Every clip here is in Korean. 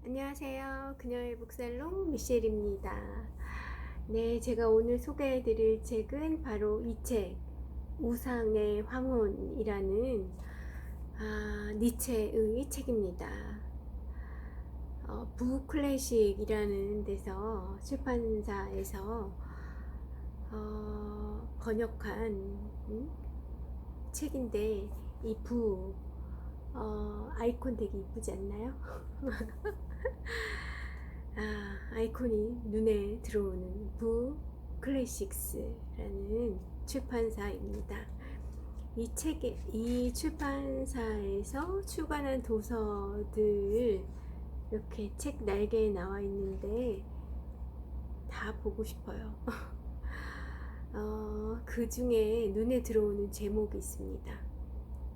안녕하세요. 그녀의 북살롱 미셸입니다. 네, 제가 오늘 소개해드릴 책은 바로 이 책, 우상의 황혼이라는 니체의 책입니다. 부클래식이라는 데서 출판사에서 번역한 책인데 이 아이콘 되게 이쁘지 않나요? 아이콘이 눈에 들어오는 클래식스라는 출판사입니다. 이 출판사에서 출간한 도서들 이렇게 책 날개에 나와 있는데 다 보고 싶어요. 그 중에 눈에 들어오는 제목이 있습니다.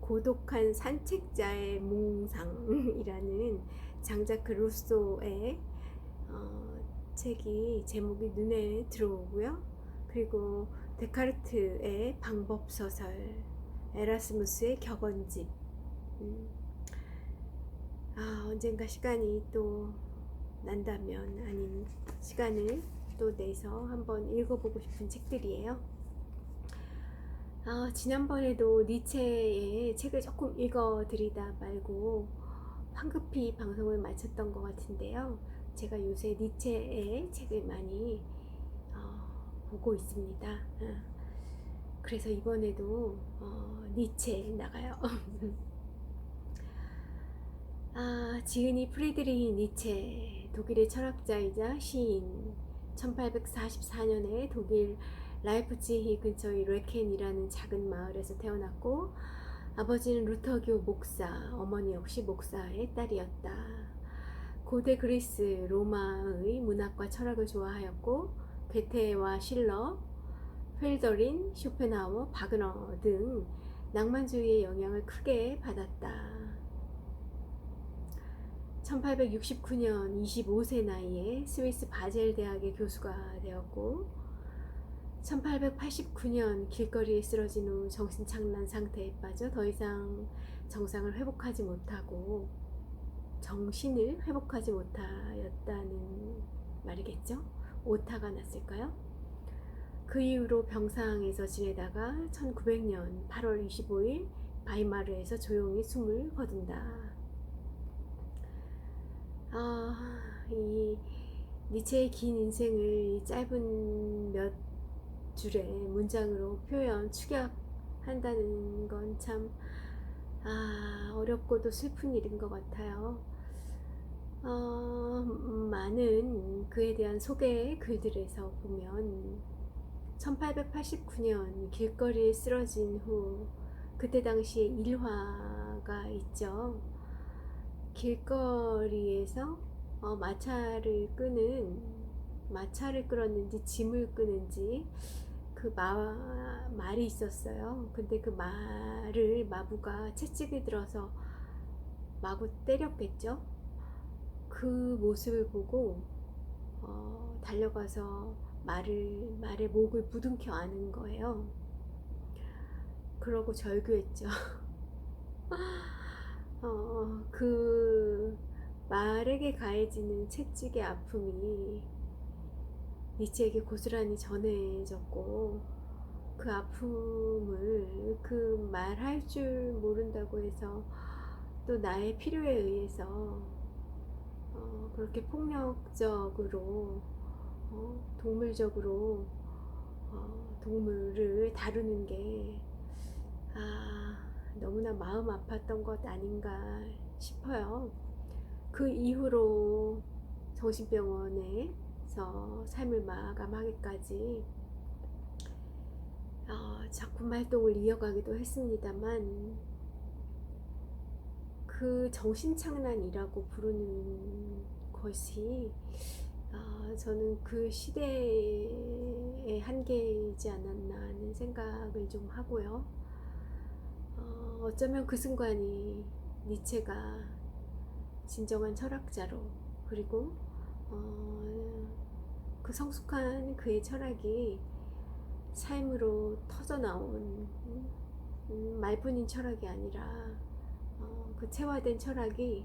고독한 산책자의 몽상이라는 장자크 루소의 책이 제목이 눈에 들어오고요. 그리고 데카르트의 방법소설, 에라스무스의 격언집. 언젠가 시간이 또 난다면, 아닌 시간을 또 내서 한번 읽어보고 싶은 책들이에요. 지난번에도 니체의 책을 조금 읽어드리다 말고 황급히 방송을 마쳤던 것 같은데요. 제가 요새 니체의 책을 많이 보고 있습니다. 그래서 이번에도 니체 나가요. 지은이 프리드리히 니체, 독일의 철학자이자 시인, 1844년에 독일 라이프치히 근처의 레켄이라는 작은 마을에서 태어났고, 아버지는 루터교 목사, 어머니 역시 목사의 딸이었다. 고대 그리스 로마의 문학과 철학을 좋아하였고, 괴테와 실러, 펠더린, 쇼펜하워, 바그너 등 낭만주의의 영향을 크게 받았다. 1869년 25세 나이에 스위스 바젤 대학의 교수가 되었고, 1889년 길거리에 쓰러진 후 정신착란 상태에 빠져 더 이상 정신을 회복하지 못하였다는 말이겠죠? 오타가 났을까요? 그 이후로 병상에서 지내다가 1900년 8월 25일 바이마르에서 조용히 숨을 거둔다. 이 니체의 긴 인생을 짧은 몇 줄의 문장으로 축약한다는 건 참 어렵고도 슬픈 일인 것 같아요. 많은 그에 대한 소개 글들에서 보면 1889년 길거리에 쓰러진 후 그때 당시에 일화가 있죠. 길거리에서 마차를 끌었는지 짐을 끄는지 그 말이 있었어요. 근데 그 말을 마부가 채찍을 들어서 마구 때렸겠죠. 그 모습을 보고 달려가서 말의 목을 부둥켜 안은 거예요. 그러고 절규했죠. 그 말에게 가해지는 채찍의 아픔이 니체에게 고스란히 전해졌고, 그 아픔을 그 말할 줄 모른다고 해서 또 나의 필요에 의해서 그렇게 폭력적으로 동물적으로 동물을 다루는 게 너무나 마음 아팠던 것 아닌가 싶어요. 그 이후로 정신병원에서 삶을 마감하기까지 작품 활동을 이어가기도 했습니다만, 그 정신착란이라고 부르는 것이 저는 그 시대의 한계이지 않았나 하는 생각을 좀 하고요. 어쩌면 그 순간이 니체가 진정한 철학자로, 그리고 그 성숙한 그의 철학이 삶으로 터져나온 말뿐인 철학이 아니라 그 체화된 철학이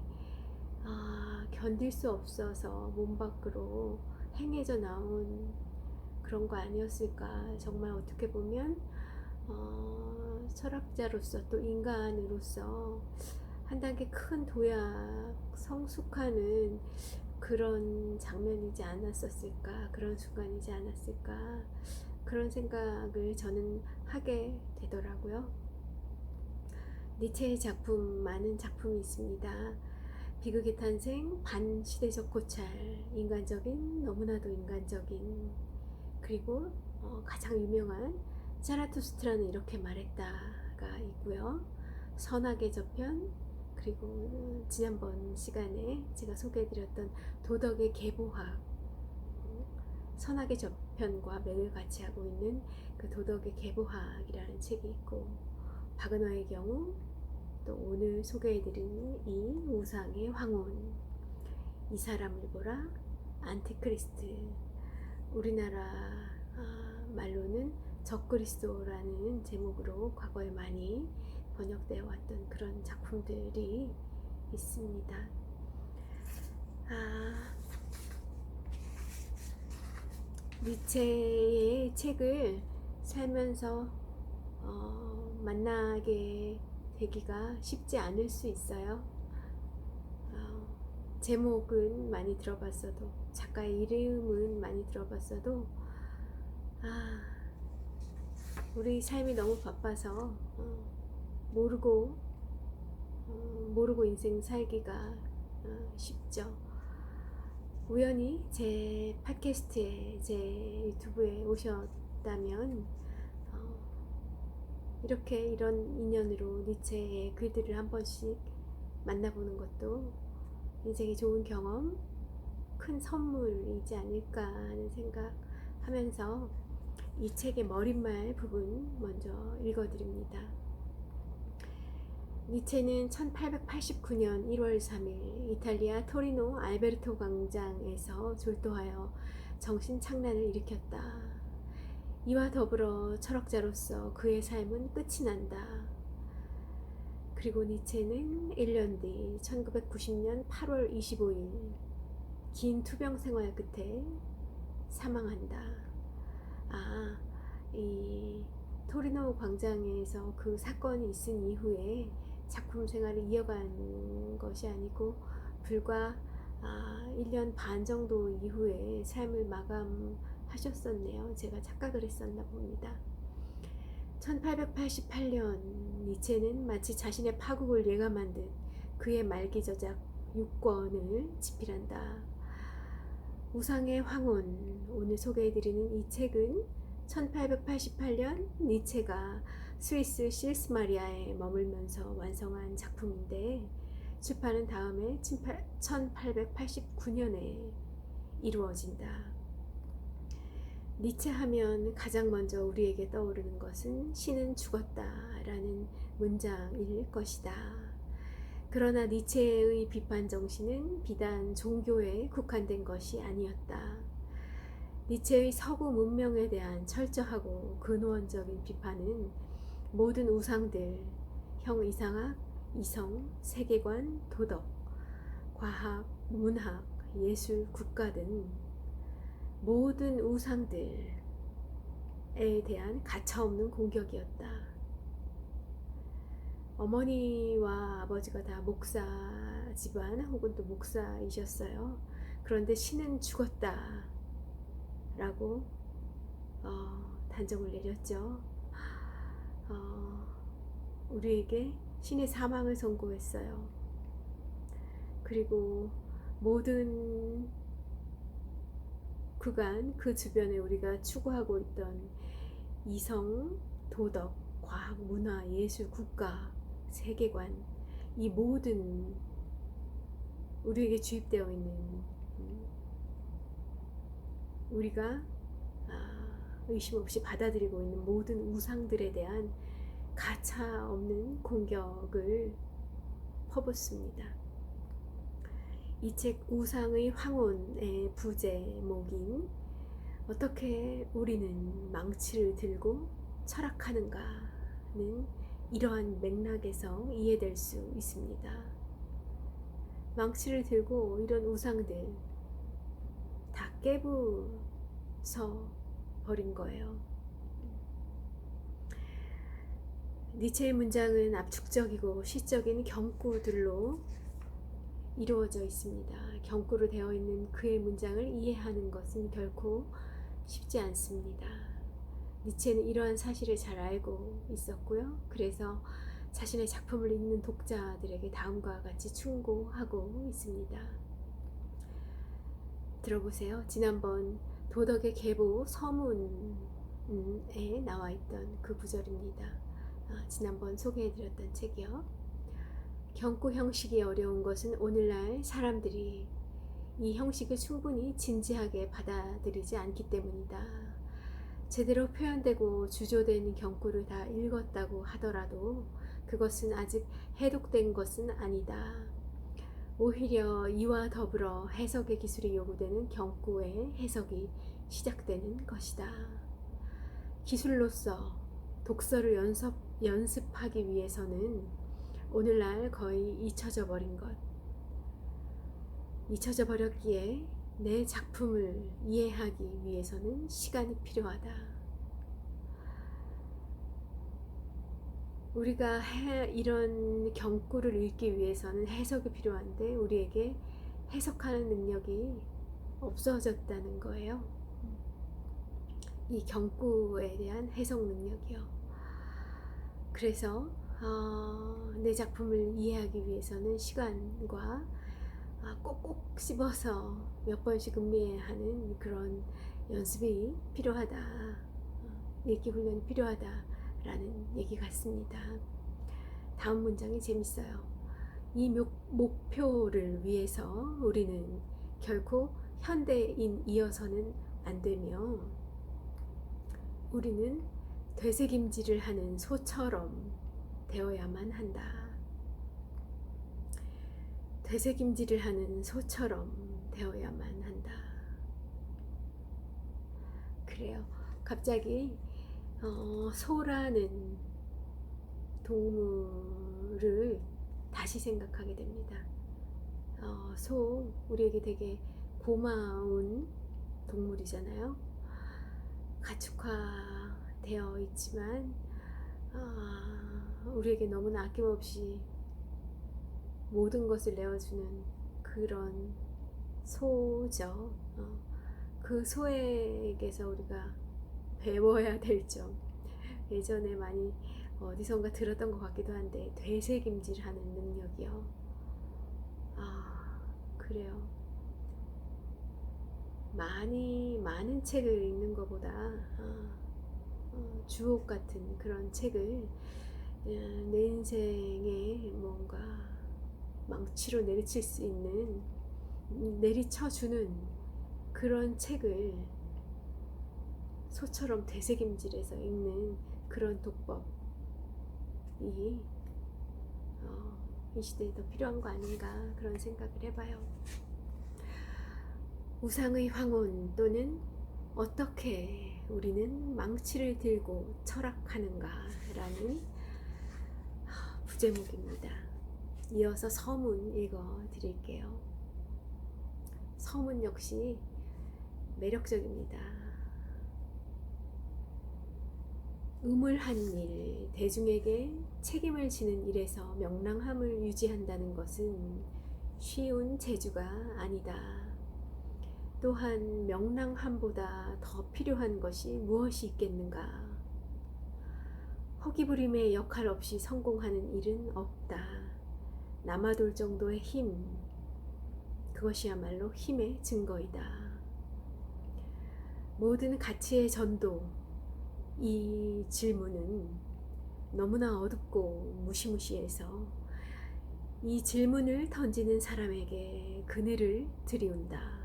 견딜 수 없어서 몸 밖으로 행해져 나온 그런 거 아니었을까. 정말 어떻게 보면 철학자로서 또 인간으로서 한 단계 큰 도약, 성숙하는 그런 장면이지 않았었을까, 그런 순간이지 않았을까, 그런 생각을 저는 하게 되더라고요. 니체의 작품, 많은 작품이 있습니다. 비극의 탄생, 반시대적 고찰, 인간적인, 너무나도 인간적인, 그리고 가장 유명한 자라투스트라는 이렇게 말했다가 있고요. 선악의 저편, 그리고 지난번 시간에 제가 소개해드렸던 도덕의 계보학, 선악의 저편과 맥을 같이 하고 있는 그 도덕의 계보학이라는 책이 있고, 바그너의 경우 또 오늘 소개해드린 이 우상의 황혼, 이 사람을 보라, 안티크리스트, 우리나라 말로는 적그리스도라는 제목으로 과거에 많이 번역되어 왔던 그런 작품들이 있습니다. 니체의 책을 살면서 만나게 되기가 쉽지 않을 수 있어요. 제목은 많이 들어봤어도, 작가의 이름은 많이 들어봤어도 우리 삶이 너무 바빠서 모르고 인생 살기가 쉽죠. 우연히 제 팟캐스트에, 제 유튜브에 오셨다면 이렇게 이런 인연으로 니체의 글들을 한 번씩 만나보는 것도 인생의 좋은 경험, 큰 선물이지 않을까 하는 생각하면서 이 책의 머릿말 부분 먼저 읽어드립니다. 니체는 1889년 1월 3일 이탈리아 토리노 알베르토 광장에서 졸도하여 정신착란을 일으켰다. 이와 더불어 철학자로서 그의 삶은 끝이 난다. 그리고 니체는 1년 뒤 1990년 8월 25일 긴 투병 생활 끝에 사망한다. 이 토리노 광장에서 그 사건이 있은 이후에 작품 생활을 이어간 것이 아니고 불과 1년 반 정도 이후에 삶을 마감하셨었네요. 제가 착각을 했었나 봅니다. 1888년 니체는 마치 자신의 파국을 예감한 듯 그의 말기 저작 6권을 집필한다. 우상의 황혼, 오늘 소개해드리는 이 책은 1888년 니체가 스위스 실스마리아에 머물면서 완성한 작품인데 출판은 다음해 1889년에 이루어진다. 니체 하면 가장 먼저 우리에게 떠오르는 것은 신은 죽었다라는 문장일 것이다. 그러나 니체의 비판 정신은 비단 종교에 국한된 것이 아니었다. 니체의 서구 문명에 대한 철저하고 근원적인 비판은 모든 우상들, 형이상학, 이성, 세계관, 도덕, 과학, 문학, 예술, 국가 등 모든 우상들에 대한 가차없는 공격이었다. 어머니와 아버지가 다 목사 집안 혹은 또 목사이셨어요. 그런데 신은 죽었다 라고 단정을 내렸죠. 우리에게 신의 사망을 선고했어요. 그리고 모든 그간 그 주변에 우리가 추구하고 있던 이성, 도덕, 과학, 문화, 예술, 국가, 세계관, 이 모든 우리에게 주입되어 있는 우리가 의심 없이 받아들이고 있는 모든 우상들에 대한 가차 없는 공격을 퍼붓습니다. 이 책 우상의 황혼의 부제목인 어떻게 우리는 망치를 들고 철학하는가는 이러한 맥락에서 이해될 수 있습니다. 망치를 들고 이런 우상들 다 깨부숴 버린 거예요. 니체의 문장은 압축적이고 시적인 경구들로 이루어져 있습니다. 경구로 되어 있는 그의 문장을 이해하는 것은 결코 쉽지 않습니다. 니체는 이러한 사실을 잘 알고 있었고요. 그래서 자신의 작품을 읽는 독자들에게 다음과 같이 충고하고 있습니다. 들어보세요. 지난번 도덕의 계보 서문에 나와 있던 그 구절입니다. 지난번 소개해드렸던 책이요. 경구 형식이 어려운 것은 오늘날 사람들이 이 형식을 충분히 진지하게 받아들이지 않기 때문이다. 제대로 표현되고 주조된 경구를 다 읽었다고 하더라도 그것은 아직 해독된 것은 아니다. 오히려 이와 더불어 해석의 기술이 요구되는 경구의 해석이 시작되는 것이다. 기술로서 독서를 연습하기 위해서는 오늘날 거의 잊혀져 버렸기에 내 작품을 이해하기 위해서는 시간이 필요하다. 우리가 이런 경구를 읽기 위해서는 해석이 필요한데 우리에게 해석하는 능력이 없어졌다는 거예요. 이 경구에 대한 해석 능력이요. 그래서 내 작품을 이해하기 위해서는 시간과 꼭꼭 씹어서 몇 번씩 음미하는 그런 연습이 필요하다. 읽기 훈련이 필요하다라는 얘기 같습니다. 다음 문장이 재밌어요. 이 목표를 위해서 우리는 결코 현대인이어서는 안 되며 우리는 되새김질을 하는 소처럼 되어야만 한다. 되새김질을 하는 소처럼 되어야만 한다. 그래요. 갑자기 소라는 동물을 다시 생각하게 됩니다. 소, 우리에게 되게 고마운 동물이잖아요. 가축화되어 있지만 우리에게 너무나 아낌없이 모든 것을 내어주는 그런 소죠. 그 소에게서 우리가 배워야 될 점, 예전에 많이 어디선가 들었던 것 같기도 한데 되새김질하는 능력이요. 그래요. 많은 책을 읽는 것보다 주옥 같은 그런 책을 내 인생에 뭔가 망치로 내리칠 수 있는, 내리쳐주는 그런 책을 소처럼 되새김질해서 읽는 그런 독법이 이 시대에 더 필요한 거 아닌가 그런 생각을 해봐요. 우상의 황혼 또는 어떻게 우리는 망치를 들고 철학하는가라는 부제목입니다. 이어서 서문 읽어 드릴게요. 서문 역시 매력적입니다. 의물한 일, 대중에게 책임을 지는 일에서 명랑함을 유지한다는 것은 쉬운 재주가 아니다. 또한 명랑함보다 더 필요한 것이 무엇이 있겠는가? 허기부림의 역할 없이 성공하는 일은 없다. 남아돌 정도의 힘, 그것이야말로 힘의 증거이다. 모든 가치의 전도, 이 질문은 너무나 어둡고 무시무시해서 이 질문을 던지는 사람에게 그늘을 들이운다.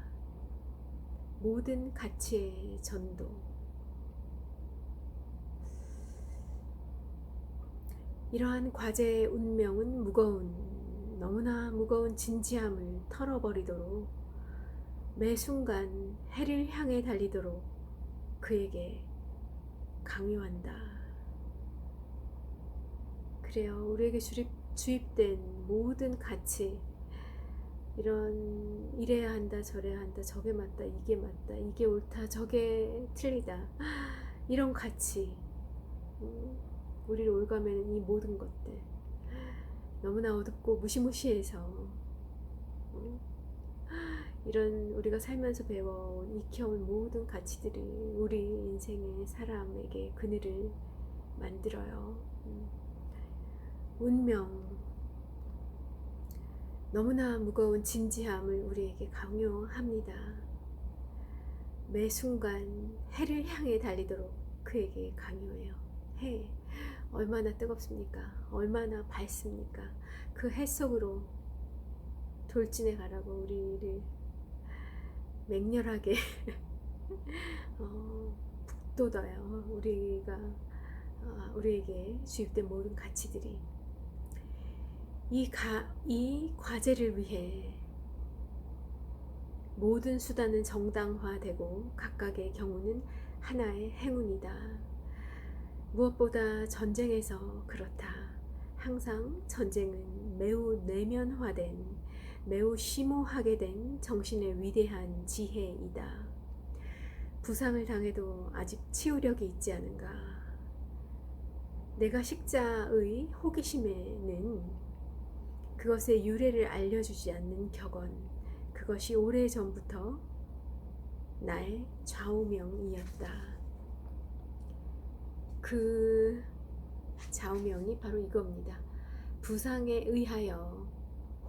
모든 가치의 전도. 이러한 과제의 운명은 너무나 무거운 진지함을 털어버리도록 매 순간 해를 향해 달리도록 그에게 강요한다. 그래요. 우리에게 주입된 모든 가치, 이런 이래야 한다 저래야 한다 저게 맞다 이게 옳다 저게 틀리다 이런 가치 우리를 올가매는 이 모든 것들 너무나 어둡고 무시무시해서 이런 우리가 살면서 배워온 익혀온 모든 가치들이 우리 인생의 사람에게 그늘을 만들어요. 운명 너무나 무거운 진지함을 우리에게 강요합니다. 매 순간 해를 향해 달리도록 그에게 강요해요. 해 얼마나 뜨겁습니까? 얼마나 밝습니까? 그 해 속으로 돌진해 가라고 우리를 맹렬하게 북돋아요. 우리에게 주입된 모든 가치들이 이 과제를 위해 모든 수단은 정당화되고 각각의 경우는 하나의 행운이다. 무엇보다 전쟁에서 그렇다. 항상 전쟁은 매우 내면화된, 매우 심오하게 된 정신의 위대한 지혜이다. 부상을 당해도 아직 치유력이 있지 않은가. 내가 식자의 호기심에는 그것의 유래를 알려주지 않는 격언, 그것이 오래전부터 나의 좌우명이었다. 그 좌우명이 바로 이겁니다. 부상에 의하여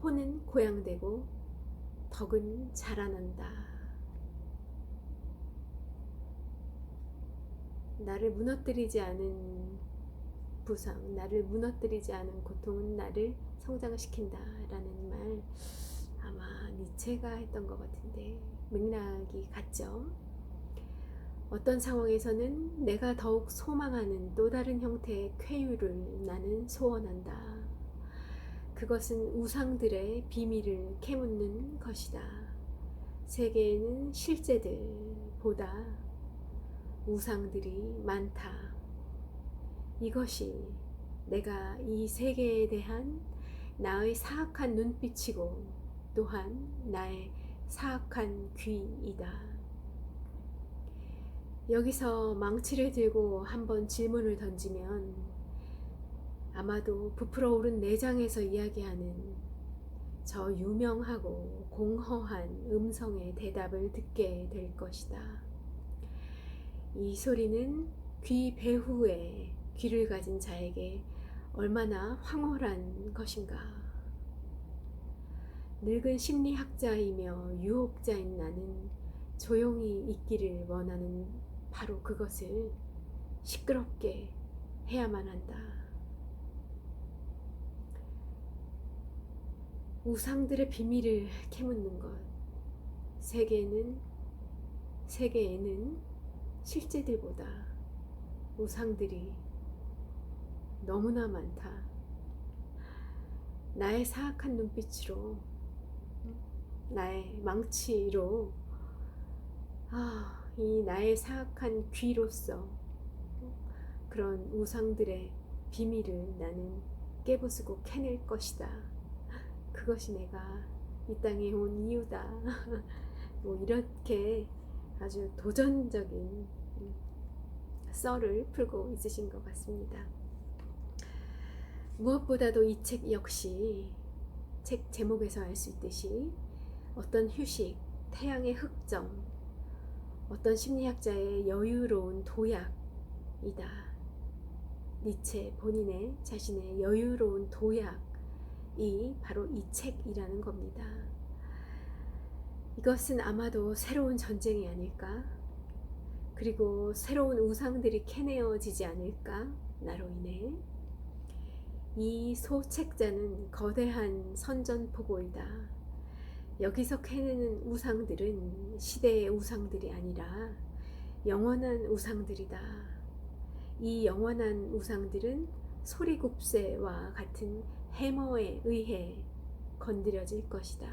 혼은 고양되고 덕은 자라난다. 나를 무너뜨리지 않은 부상, 나를 무너뜨리지 않은 고통은 나를 성장시킨다 라는 말 아마 니체가 했던 것 같은데 맥락이 같죠. 어떤 상황에서는 내가 더욱 소망하는 또 다른 형태의 쾌유를 나는 소원한다. 그것은 우상들의 비밀을 캐묻는 것이다. 세계에는 실제들보다 우상들이 많다. 이것이 내가 이 세계에 대한 나의 사악한 눈빛이고 또한 나의 사악한 귀이다. 여기서 망치를 들고 한번 질문을 던지면 아마도 부풀어 오른 내장에서 이야기하는 저 유명하고 공허한 음성의 대답을 듣게 될 것이다. 이 소리는 귀 배후에 귀를 가진 자에게 얼마나 황홀한 것인가. 늙은 심리학자이며 유혹자인 나는 조용히 있기를 원하는 바로 그것을 시끄럽게 해야만 한다. 우상들의 비밀을 캐묻는 것. 세계에는 실제들보다 우상들이 너무나 많다. 나의 사악한 눈빛으로, 나의 망치로, 이 나의 사악한 귀로서 그런 우상들의 비밀을 나는 깨부수고 캐낼 것이다. 그것이 내가 이 땅에 온 이유다. 뭐 이렇게 아주 도전적인 썰을 풀고 있으신 것 같습니다. 무엇보다도 이 책 역시 책 제목에서 알 수 있듯이 어떤 휴식, 태양의 흑점, 어떤 심리학자의 여유로운 도약이다. 니체 본인의 자신의 여유로운 도약이 바로 이 책이라는 겁니다. 이것은 아마도 새로운 전쟁이 아닐까? 그리고 새로운 우상들이 캐내어지지 않을까? 나로 인해. 이 소책자는 거대한 선전포고이다. 여기서 캐내는 우상들은 시대의 우상들이 아니라 영원한 우상들이다. 이 영원한 우상들은 소리굽새와 같은 해머에 의해 건드려질 것이다.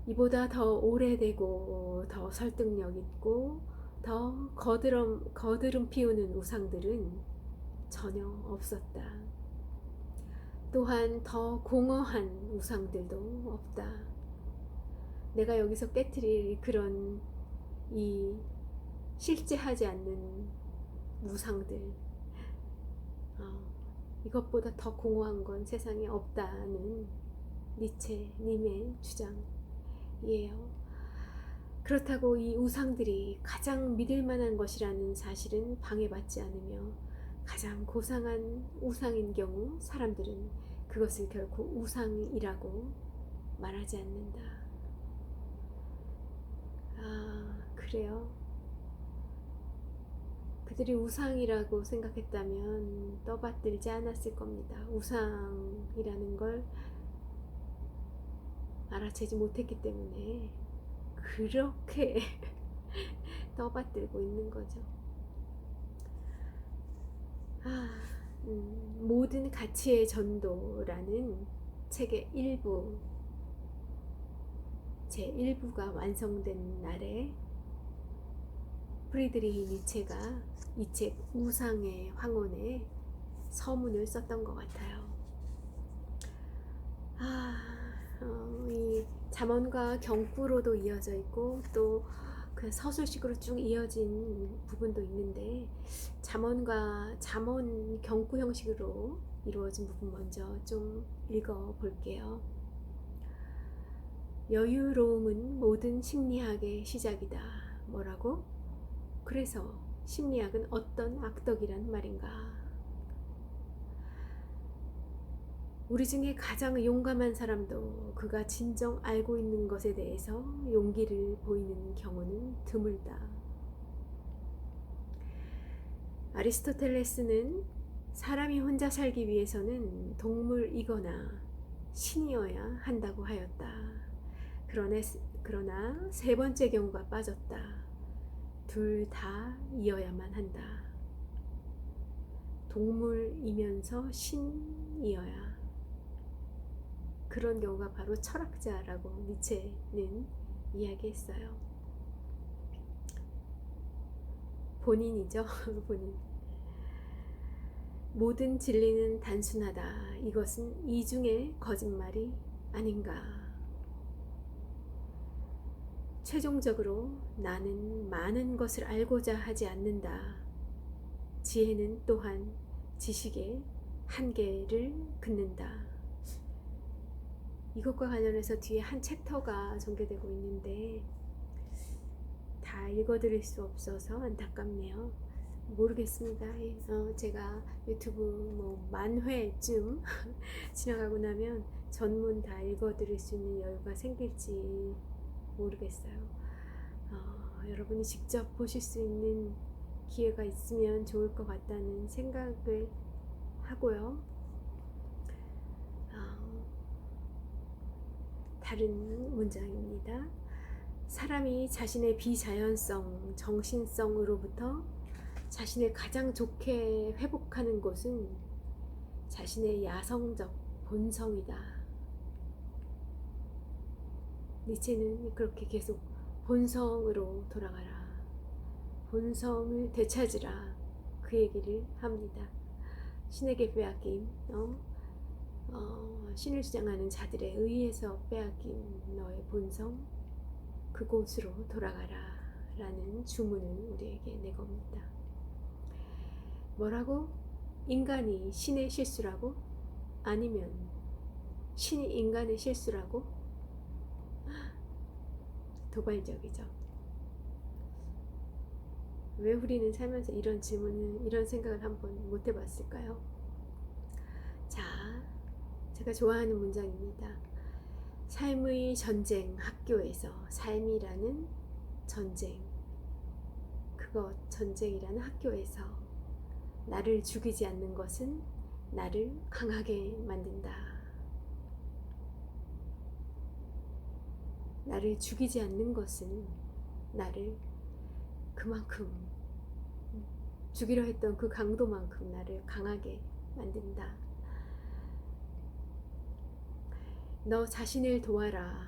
이보다 더 오래되고 더 설득력 있고 더 거드름 피우는 우상들은 전혀 없었다. 또한 더 공허한 우상들도 없다. 내가 여기서 깨트릴 그런 이 실제하지 않는 우상들, 이것보다 더 공허한 건 세상에 없다는 니체님의 주장이에요. 그렇다고 이 우상들이 가장 믿을 만한 것이라는 사실은 방해받지 않으며 가장 고상한 우상인 경우 사람들은 그것을 결코 우상이라고 말하지 않는다. 그래요. 그들이 우상이라고 생각했다면 떠받들지 않았을 겁니다. 우상이라는 걸 알아채지 못했기 때문에 그렇게 떠받들고 있는 거죠. 모든 가치의 전도라는 책의 제1부가 완성된 날에 프리드리히 니체가 이 책 우상의 황혼에 서문을 썼던 것 같아요. 이 잠언과 경구로도 이어져 있고 또 그 서술식으로 쭉 이어진 부분도 있는데 잠언 경구 형식으로 이루어진 부분 먼저 좀 읽어 볼게요. 여유로움은 모든 심리학의 시작이다. 뭐라고? 그래서 심리학은 어떤 악덕이란 말인가? 우리 중에 가장 용감한 사람도 그가 진정 알고 있는 것에 대해서 용기를 보이는 경우는 드물다. 아리스토텔레스는 사람이 혼자 살기 위해서는 동물이거나 신이어야 한다고 하였다. 그러나 세 번째 경우가 빠졌다. 둘 다 이어야만 한다. 동물이면서 신이어야. 그런 경우가 바로 철학자라고 니체는 이야기했어요. 본인이죠. 본인. 모든 진리는 단순하다. 이것은 이중의 거짓말이 아닌가. 최종적으로 나는 많은 것을 알고자 하지 않는다. 지혜는 또한 지식의 한계를 긋는다. 이것과 관련해서 뒤에 한 챕터가 전개되고 있는데 다 읽어드릴 수 없어서 안타깝네요. 모르겠습니다. 제가 유튜브 만 회쯤 지나가고 나면 전문 다 읽어드릴 수 있는 여유가 생길지 모르겠어요. 여러분이 직접 보실 수 있는 기회가 있으면 좋을 것 같다는 생각을 하고요. 다른 문장입니다. 사람이 자신의 비자연성, 정신성으로부터 자신을 가장 좋게 회복하는 곳은 자신의 야성적 본성이다. 니체는 그렇게 계속 본성으로 돌아가라, 본성을 되찾으라, 그 얘기를 합니다. 신에게 빼앗긴 신을 주장하는 자들에 의해서 빼앗긴 너의 본성, 그곳으로 돌아가라 라는 주문을 우리에게 내겁니다. 뭐라고? 인간이 신의 실수라고? 아니면 신이 인간의 실수라고? 도발적이죠. 왜 우리는 살면서 이런 생각을 한번 못 해봤을까요? 자, 제가 좋아하는 문장입니다. 삶의 전쟁 학교에서, 삶이라는 전쟁, 전쟁이라는 학교에서 나를 죽이지 않는 것은 나를 강하게 만든다. 나를 죽이지 않는 것은 나를 그만큼, 죽이려 했던 그 강도만큼 나를 강하게 만든다. 너 자신을 도와라.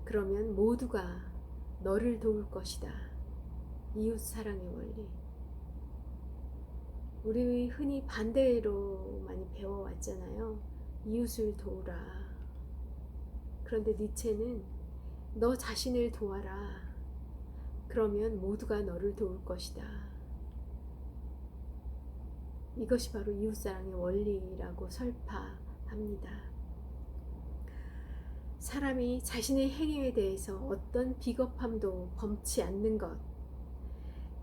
그러면 모두가 너를 도울 것이다. 이웃 사랑의 원리. 우리 흔히 반대로 많이 배워왔잖아요. 이웃을 도우라. 그런데 니체는 너 자신을 도와라. 그러면 모두가 너를 도울 것이다. 이것이 바로 이웃사랑의 원리라고 설파합니다. 사람이 자신의 행위에 대해서 어떤 비겁함도 범치 않는 것,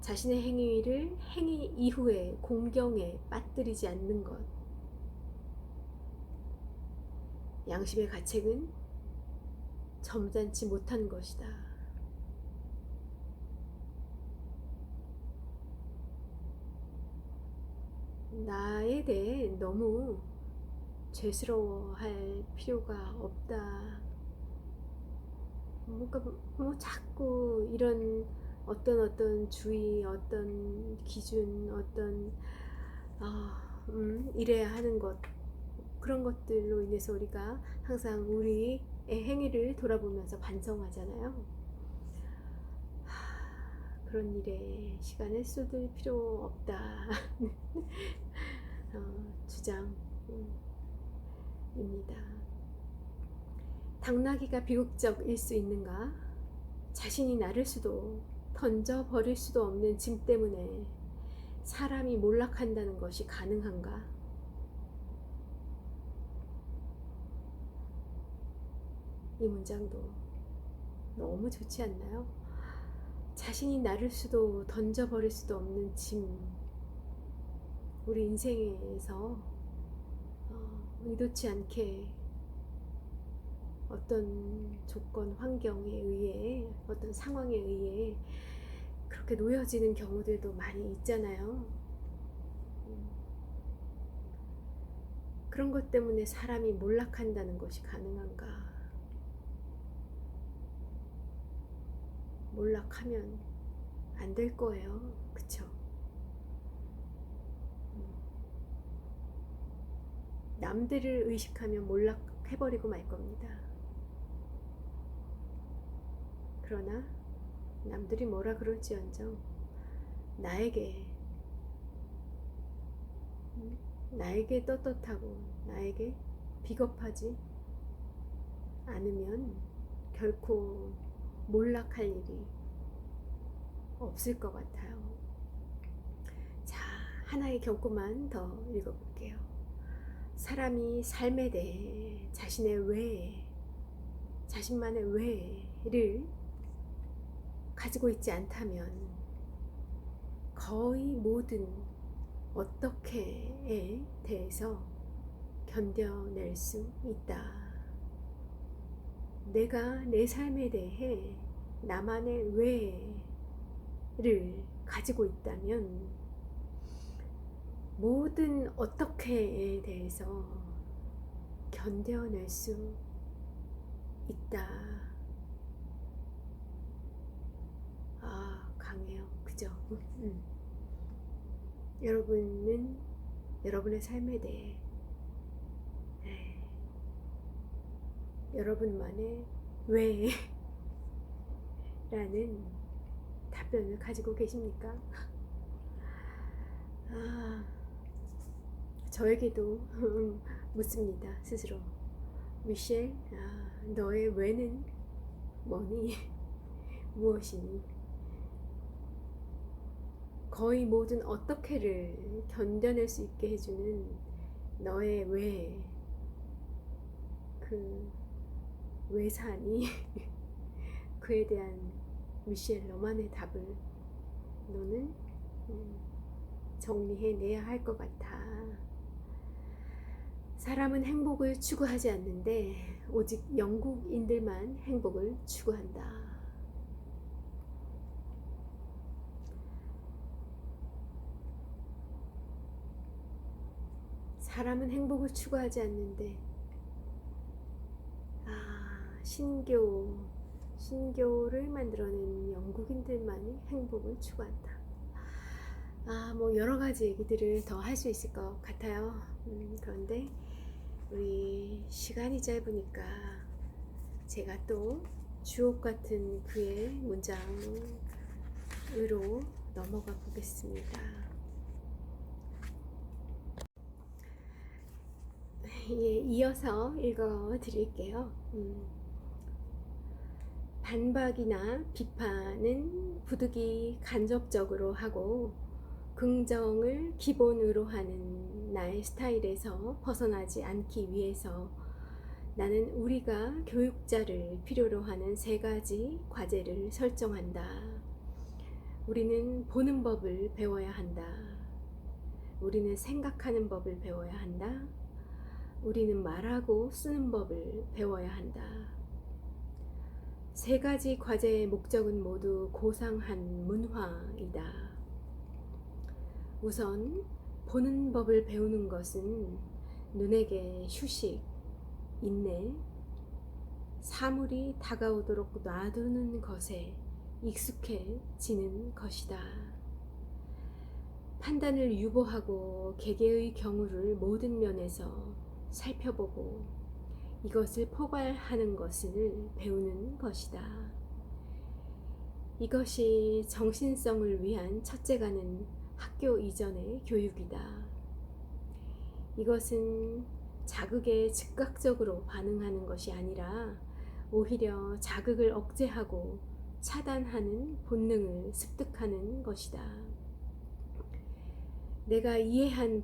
자신의 행위를 행위 이후에 공경에 빠뜨리지 않는 것, 양심의 가책은 점잖지 못한 것이다. 나에 대해 너무 죄스러워할 필요가 없다. 뭔가 뭐 자꾸 이런 어떤 주의, 어떤 기준, 어떤 이래야 하는 것, 그런 것들로 인해서 우리가 항상 우리의 행위를 돌아보면서 반성하잖아요. 그런 일에 시간을 쏟을 필요 없다. 주장입니다. 당나귀가 비극적일 수 있는가? 자신이 나를 수도 던져버릴 수도 없는 짐 때문에 사람이 몰락한다는 것이 가능한가? 이 문장도 너무 좋지 않나요? 자신이 나를 수도 던져버릴 수도 없는 짐, 우리 인생에서 의도치 않게 어떤 조건, 환경에 의해, 어떤 상황에 의해 그렇게 놓여지는 경우들도 많이 있잖아요. 그런 것 때문에 사람이 몰락한다는 것이 가능한가? 몰락하면 안 될 거예요. 그쵸? 남들을 의식하면 몰락해버리고 말 겁니다. 그러나 남들이 뭐라 그럴지언정 나에게 떳떳하고 나에게 비겁하지 않으면 결코 몰락할 일이 없을 것 같아요. 자, 하나의 경고만 더 읽어볼게요. 사람이 삶에 대해 자신의 외, 자신만의 외를 가지고 있지 않다면 거의 모든 어떻게에 대해서 견뎌낼 수 있다. 내가 내 삶에 대해 나만의 외를 가지고 있다면 모든 어떻게에 대해서 견뎌낼 수 있다. 강해요. 그죠? 여러분은 여러분의 삶에 대해 여러분만의 왜라는 답변을 가지고 계십니까? 저에게도 묻습니다. 스스로. 미셸, 너의 왜는 뭐니? 무엇이니? 거의 모든 어떻게를 견뎌낼 수 있게 해주는 너의 왜, 그 왜사니? 그에 대한 미셸 너만의 답을 너는 정리해내야 할 것 같아. 사람은 행복을 추구하지 않는데 오직 영국인들만 행복을 추구한다. 사람은 행복을 추구하지 않는데 신교를 만들어낸 영국인들만이 행복을 추구한다. 뭐 여러 가지 얘기들을 더 할 수 있을 것 같아요. 그런데 우리 시간이 짧으니까 제가 또 주옥 같은 그의 문장으로 넘어가 보겠습니다. 예, 이어서 읽어 드릴게요. 반박이나 비판은 부득이 간접적으로 하고 긍정을 기본으로 하는 나의 스타일에서 벗어나지 않기 위해서 나는 우리가 교육자를 필요로 하는 3가지 과제를 설정한다. 우리는 보는 법을 배워야 한다. 우리는 생각하는 법을 배워야 한다. 우리는 말하고 쓰는 법을 배워야 한다. 3가지 과제의 목적은 모두 고상한 문화이다. 우선 보는 법을 배우는 것은 눈에게 휴식, 인내, 사물이 다가오도록 놔두는 것에 익숙해지는 것이다. 판단을 유보하고 개개의 경우를 모든 면에서 살펴보고 이것을 포괄하는 것을 배우는 것이다. 이것이 정신성을 위한 첫째가는 학교 이전의 교육이다. 이것은 자극에 즉각적으로 반응하는 것이 아니라 오히려 자극을 억제하고 차단하는 본능을 습득하는 것이다. 내가 이해한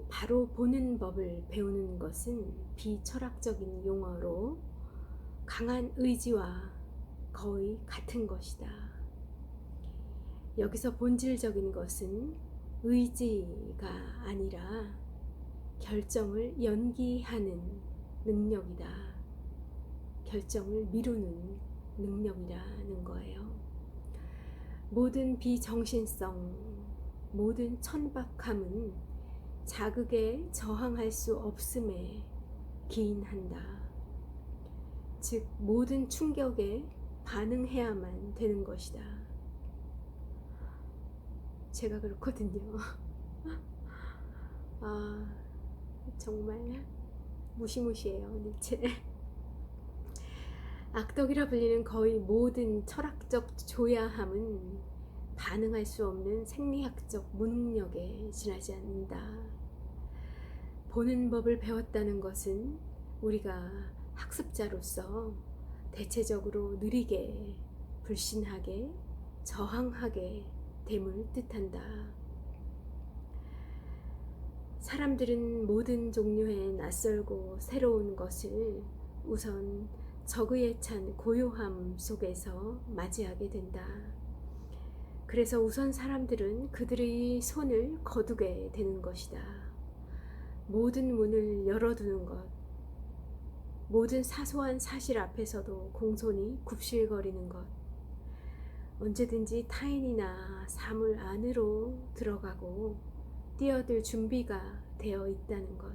바로 보는 법을 배우는 것은 비철학적인 용어로 강한 의지와 거의 같은 것이다. 여기서 본질적인 것은 의지가 아니라 결정을 연기하는 능력이다. 결정을 미루는 능력이라는 거예요. 모든 비정신성, 모든 천박함은 자극에 저항할 수 없음에 기인한다. 즉 모든 충격에 반응해야만 되는 것이다. 제가 그렇거든요. 정말 무시무시해요, 니체. 악덕이라 불리는 거의 모든 철학적 조야함은 반응할 수 없는 생리학적 무능력에 지나지 않는다. 보는 법을 배웠다는 것은 우리가 학습자로서 대체적으로 느리게, 불신하게, 저항하게 됨을 뜻한다. 사람들은 모든 종류의 낯설고 새로운 것을 우선 적의에 찬 고요함 속에서 맞이하게 된다. 그래서 우선 사람들은 그들의 손을 거두게 되는 것이다. 모든 문을 열어두는 것, 모든 사소한 사실 앞에서도 공손히 굽실거리는 것, 언제든지 타인이나 사물 안으로 들어가고 뛰어들 준비가 되어 있다는 것.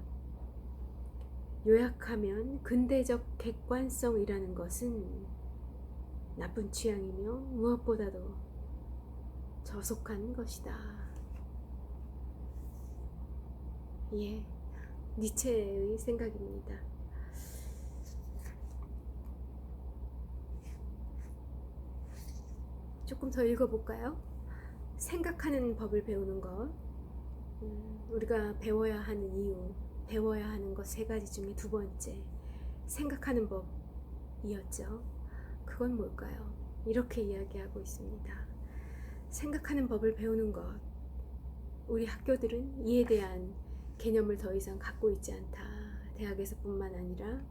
요약하면 근대적 객관성이라는 것은 나쁜 취향이며 무엇보다도 저속한 것이다. 예, 니체의 생각입니다. 조금 더 읽어볼까요? 생각하는 법을 배우는 것. 우리가 배워야 하는 이유, 배워야 하는 것 3가지 중에 2번째, 생각하는 법이었죠. 그건 뭘까요? 이렇게 이야기하고 있습니다. 생각하는 법을 배우는 것. 우리 학교들은 이에 대한 개념을 더 이상 갖고 있지 않다. 대학에서뿐만 아니라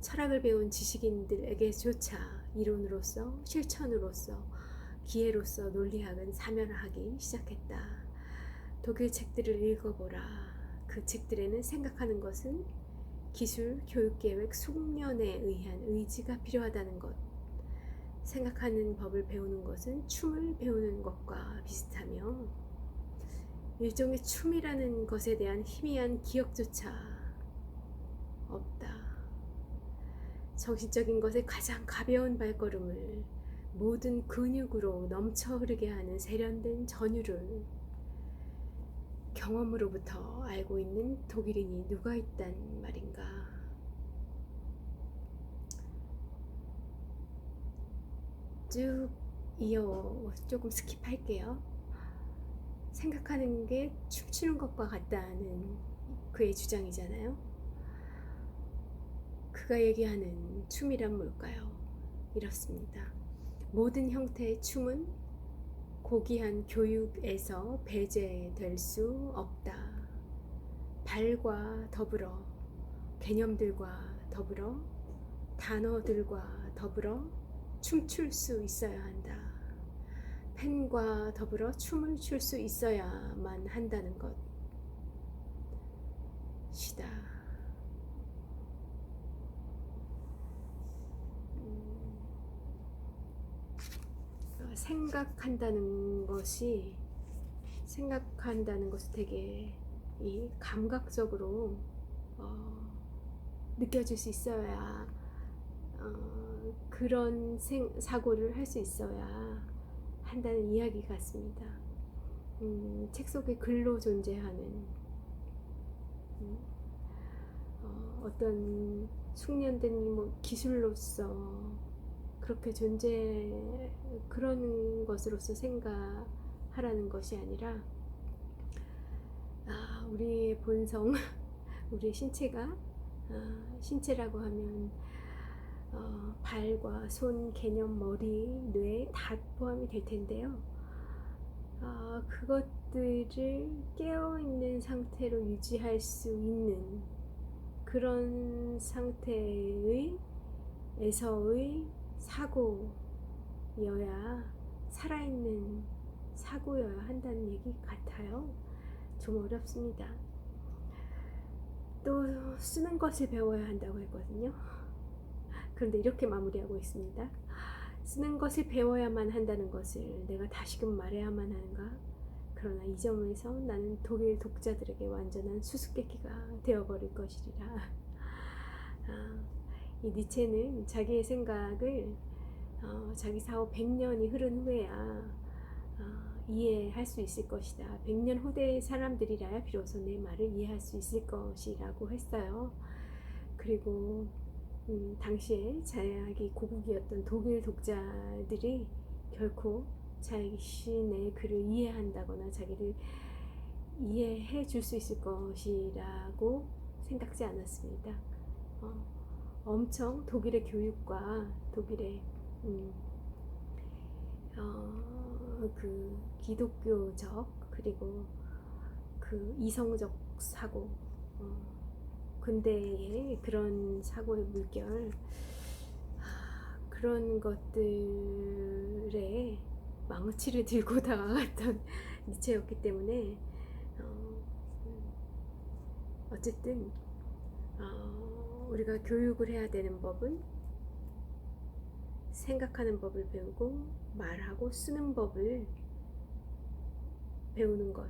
철학을 배운 지식인들에게조차 이론으로서, 실천으로서, 기회로서 논리학은 사멸하기 시작했다. 독일 책들을 읽어보라. 그 책들에는 생각하는 것은 기술, 교육계획, 숙련에 의한 의지가 필요하다는 것, 생각하는 법을 배우는 것은 춤을 배우는 것과 비슷하며 일종의 춤이라는 것에 대한 희미한 기억조차 없다. 정신적인 것의 가장 가벼운 발걸음을 모든 근육으로 넘쳐 흐르게 하는 세련된 전율을 경험으로부터 알고 있는 독일인이 누가 있단 말인가. 쭉 이어 조금 스킵할게요. 생각하는 게 춤추는 것과 같다는 그의 주장이잖아요. 그가 얘기하는 춤이란 뭘까요? 이렇습니다. 모든 형태의 춤은 고귀한 교육에서 배제될 수 없다. 발과 더불어, 개념들과 더불어, 단어들과 더불어 춤출 수 있어야 한다. 펜과 더불어 춤을 출 수 있어야만 한다는 것이다. 생각한다는 것이 되게 이 감각적으로 느껴질 수 있어야 그런 사고를 할 수 있어야 한다는 이야기 같습니다. 책 속에 글로 존재하는 어떤 숙련된 기술로서 그렇게 그런 것으로서 생각하라는 것이 아니라 우리의 본성, 우리의 신체가 신체라고 하면 발과 손, 개념, 머리, 뇌 다 포함이 될 텐데요. 그것들을 깨어있는 상태로 유지할 수 있는 그런 상태에서의 사고여야 살아있는 사고여야 한다는 얘기 같아요. 좀 어렵습니다. 또 쓰는 것을 배워야 한다고 했거든요. 그런데 이렇게 마무리하고 있습니다. 쓰는 것을 배워야만 한다는 것을 내가 다시금 말해야만 하는가? 그러나 이 점에서 나는 독일 독자들에게 완전한 수수께끼가 되어버릴 것이리라. 이 니체는 자기의 생각을 자기 사후 100년이 흐른 후에야 이해할 수 있을 것이다. 100년 후대의 사람들이라야 비로소 내 말을 이해할 수 있을 것이라고 했어요. 그리고 당시에 자기 고국이었던 독일 독자들이 결코 자신의 글을 이해한다거나 자기를 이해해 줄 수 있을 것이라고 생각지 않았습니다. 엄청 독일의 교육과 독일의 그 기독교적 그리고 그 이성적 사고 근대의 그런 사고의 물결 그런 것들에 망치를 들고 다가갔던 니체였기 때문에 어쨌든 우리가 교육을 해야 되는 법은 생각하는 법을 배우고 말하고 쓰는 법을 배우는 것.